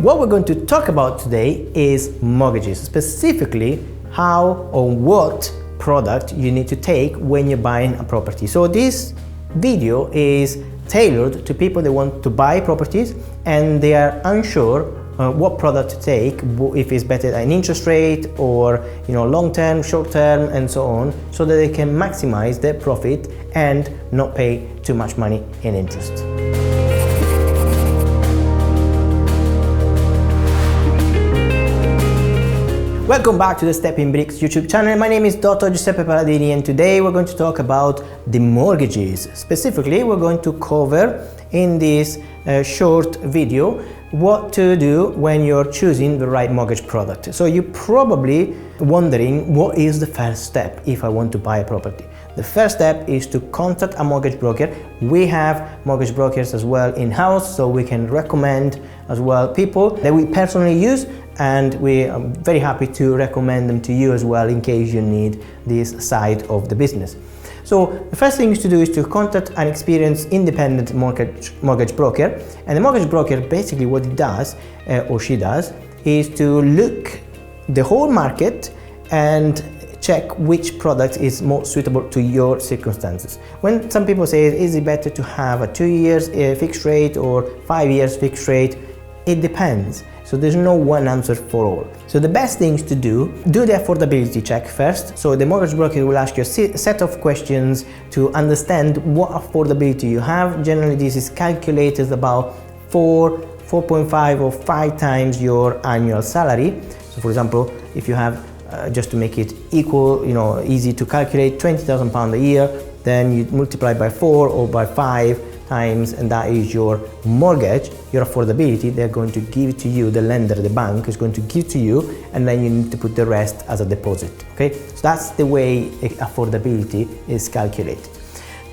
what we're going to talk about today is mortgages, specifically how or what product you need to take when you're buying a property. So this video is tailored to people that want to buy properties and they are unsure what product to take, if it's better an interest rate or long term, short term, and so on, so that they can maximize their profit and not pay too much money in interest. Welcome back to the Stepping Bricks YouTube channel. My name is Dr. Giuseppe Paladini and today we're going to talk about the mortgages. Specifically, we're going to cover in this short video what to do when you're choosing the right mortgage product. So you're probably wondering, what is the first step if I want to buy a property? The first step is to contact a mortgage broker. We have mortgage brokers as well in-house, so we can recommend as well people that we personally use, and we are very happy to recommend them to you as well in case you need this side of the business. So the first thing to do is to contact an experienced independent mortgage broker, and the mortgage broker basically what he does or she does is to look the whole market and check which product is more suitable to your circumstances. When some people say, is it better to have a 2 years fixed rate or 5 years fixed rate? It depends. So there's no one answer for all. So the best things to do the affordability check first. So the mortgage broker will ask you a set of questions to understand what affordability you have. Generally, this is calculated about 4.5 or 5 times your annual salary. So for example, if you have, just to make it equal, easy to calculate, £20,000 a year, then you multiply by 4 or by 5 times, and that is your mortgage, your affordability. They're going to give to you, the lender, the bank is going to give to you, and then you need to put the rest as a deposit. Okay, so that's the way affordability is calculated.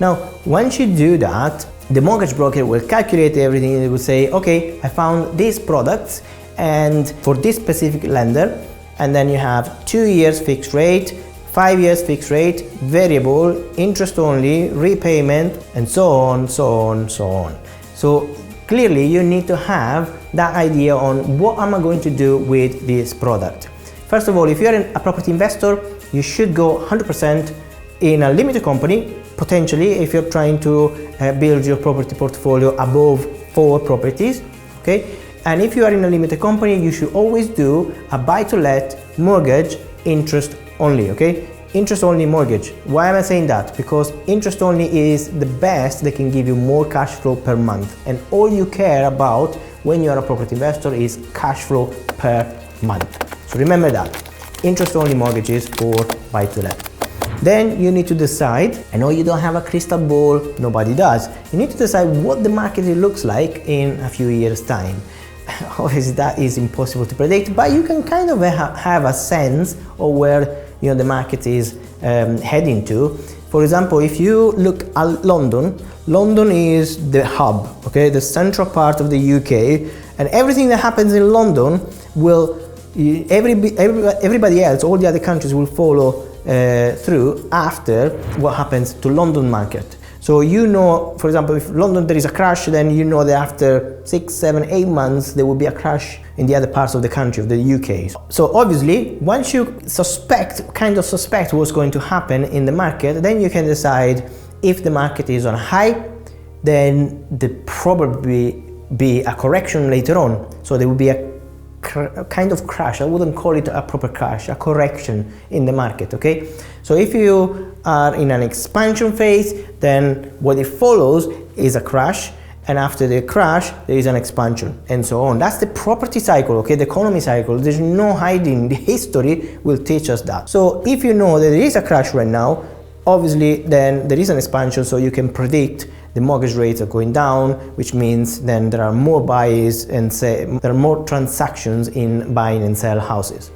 Now, once you do that, the mortgage broker will calculate everything. They will say, okay, I found these products and for this specific lender, and then you have 2 years fixed rate, 5 years fixed rate, variable, interest only, repayment, and so on. So clearly you need to have that idea on what am I going to do with this product. First of all, if you're a property investor, you should go 100% in a limited company, potentially if you're trying to build your property portfolio above 4 properties, okay? And if you are in a limited company, you should always do a buy-to-let mortgage interest only, okay? Interest only mortgage. Why am I saying that? Because interest only is the best that can give you more cash flow per month, and all you care about when you're a property investor is cash flow per month. So remember that. Interest only mortgages for buy to let. Then you need to decide, I know you don't have a crystal ball, nobody does. You need to decide what the market looks like in a few years' time. Obviously that is impossible to predict, but you can kind of have a sense of where the market is heading to. For example, if you look at London is the hub, okay, the central part of the UK, and everything that happens in London will, everybody else, all the other countries will follow through after what happens to London market. So for example, if London there is a crash, then that after 6, 7, 8 months there will be a crash in the other parts of the country, of the UK. So obviously, once you suspect what's going to happen in the market, then you can decide if the market is on a high, then there probably be a correction later on. So there will be a kind of crash. I wouldn't call it a proper crash, a correction in the market, okay? So if you are in an expansion phase, then what it follows is a crash, and after the crash there is an expansion, and so on. That's the property cycle, okay, the economy cycle. There's no hiding. The history will teach us that. So if you know that there is a crash right now, obviously then there is an expansion, so you can predict the mortgage rates are going down, which means then there are more buyers and there are more transactions in buying and sell houses.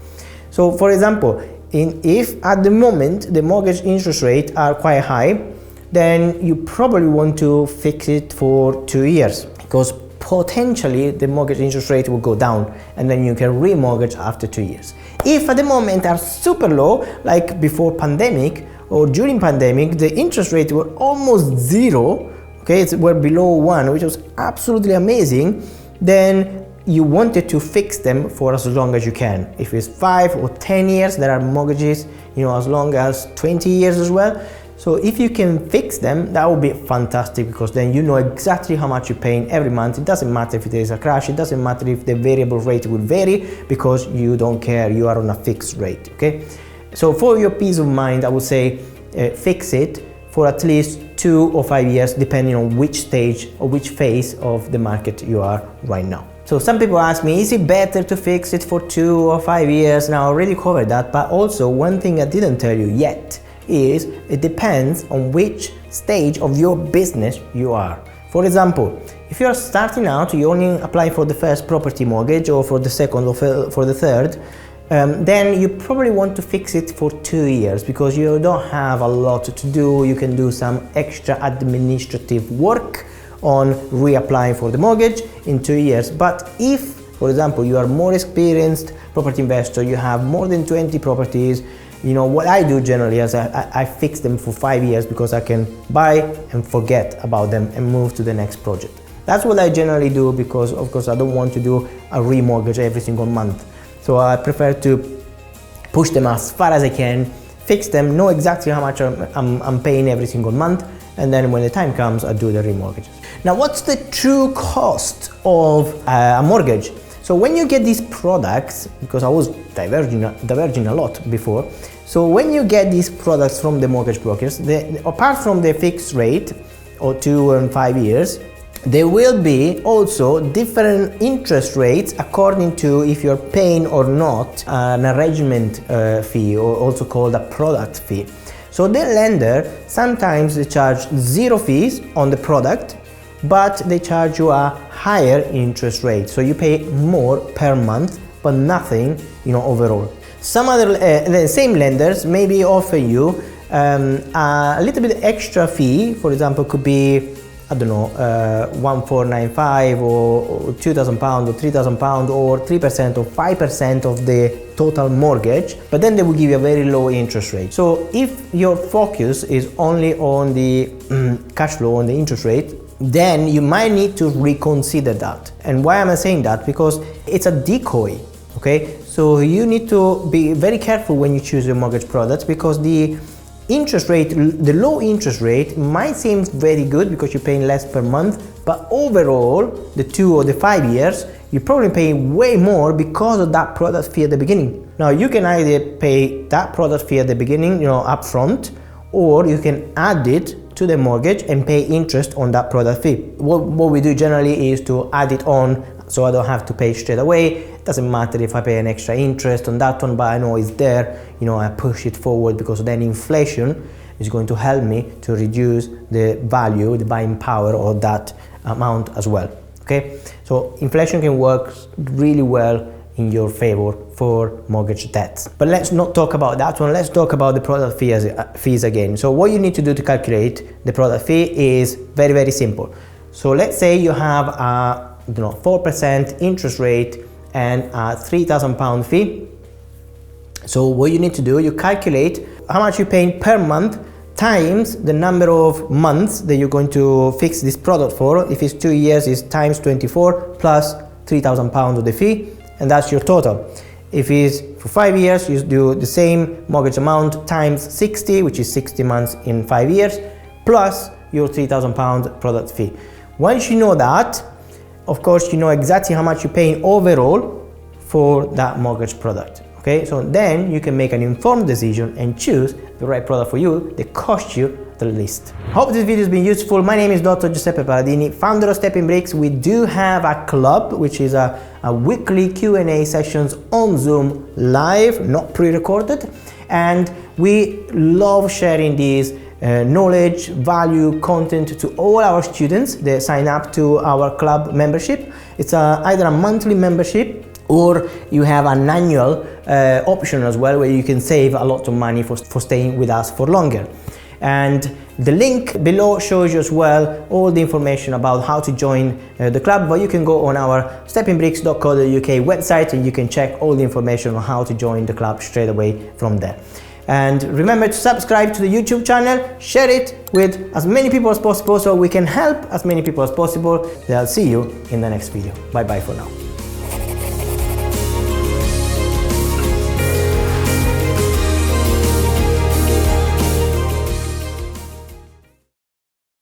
So for example, if at the moment the mortgage interest rates are quite high, then you probably want to fix it for 2 years, because potentially the mortgage interest rate will go down and then you can remortgage after 2 years. If at the moment are super low, like before pandemic or during pandemic, the interest rate were almost zero, okay, we're below 1, which was absolutely amazing, then you wanted to fix them for as long as you can. If it's 5 or 10 years, there are mortgages, as long as 20 years as well. So if you can fix them, that would be fantastic, because then you know exactly how much you're paying every month. It doesn't matter if there is a crash, it doesn't matter if the variable rate will vary, because you don't care, you are on a fixed rate, okay? So for your peace of mind, I would say fix it for at least 2 or 5 years, depending on which stage or which phase of the market you are right now. So some people ask me, is it better to fix it for 2 or 5 years? Now I already covered that, but also one thing I didn't tell you yet is it depends on which stage of your business you are. For example, if you're starting out, you only apply for the first property mortgage, or for the second, or for the third, then you probably want to fix it for 2 years, because you don't have a lot to do. You can do some extra administrative work on reapplying for the mortgage in 2 years. But if, for example, you are more experienced property investor, you have more than 20 properties, what I do generally is I fix them for 5 years, because I can buy and forget about them and move to the next project. That's what I generally do, because of course I don't want to do a remortgage every single month. So I prefer to push them as far as I can, fix them, know exactly how much I'm paying every single month, and then when the time comes, I do the remortgage. Now, what's the true cost of a mortgage? So when you get these products, because I was diverging a lot before, so when you get these products from the mortgage brokers, apart from the fixed rate, or 2 and 5 years, there will be also different interest rates according to if you're paying or not an arrangement fee, or also called a product fee. So the lender, sometimes they charge 0 fees on the product, but they charge you a higher interest rate. So you pay more per month, but nothing, overall. Some other, the same lenders maybe offer you a little bit extra fee. For example, could be, I don't know, 1,495 or 2,000 pounds or 3,000 pounds, or 3% or 5% of the total mortgage, but then they will give you a very low interest rate. So if your focus is only on the cash flow, on the interest rate, then you might need to reconsider that. And why am I saying that? Because it's a decoy, okay? So you need to be very careful when you choose your mortgage products, because the interest rate, the low interest rate might seem very good because you're paying less per month, but overall, the 2 or the 5 years, you're probably paying way more because of that product fee at the beginning. Now, you can either pay that product fee at the beginning, upfront, or you can add it to the mortgage and pay interest on that product fee. What we do generally is to add it on, so I don't have to pay straight away. It doesn't matter if I pay an extra interest on that one, but I know it's there. I push it forward, because then inflation is going to help me to reduce the value, the buying power of that amount as well. Okay, so inflation can work really well in your favor for mortgage debts. But let's not talk about that one. Let's talk about the product fees again. So what you need to do to calculate the product fee is very, very simple. So let's say you have a 4% interest rate and a £3,000 fee. So what you need to do, you calculate how much you're paying per month times the number of months that you're going to fix this product for. If it's 2 years, it's times 24 plus £3,000 of the fee, and that's your total. If it's for 5 years, you do the same mortgage amount times 60, which is 60 months in 5 years, plus your £3,000 product fee. Once you know that, of course, you know exactly how much you're paying overall for that mortgage product. Okay, so then you can make an informed decision and choose the right product for you that costs you the least. Hope this video has been useful. My name is Dr. Giuseppe Paladini, founder of Stepping Bricks. We do have a club, which is a weekly Q&A sessions on Zoom live, not pre-recorded. And we love sharing these knowledge, value, content to all our students that sign up to our club membership. It's either a monthly membership, or you have an annual option as well, where you can save a lot of money for staying with us for longer. And the link below shows you as well all the information about how to join the club, but you can go on our steppingbricks.co.uk website and you can check all the information on how to join the club straight away from there. And remember to subscribe to the YouTube channel, share it with as many people as possible so we can help as many people as possible. I'll see you in the next video. Bye bye for now.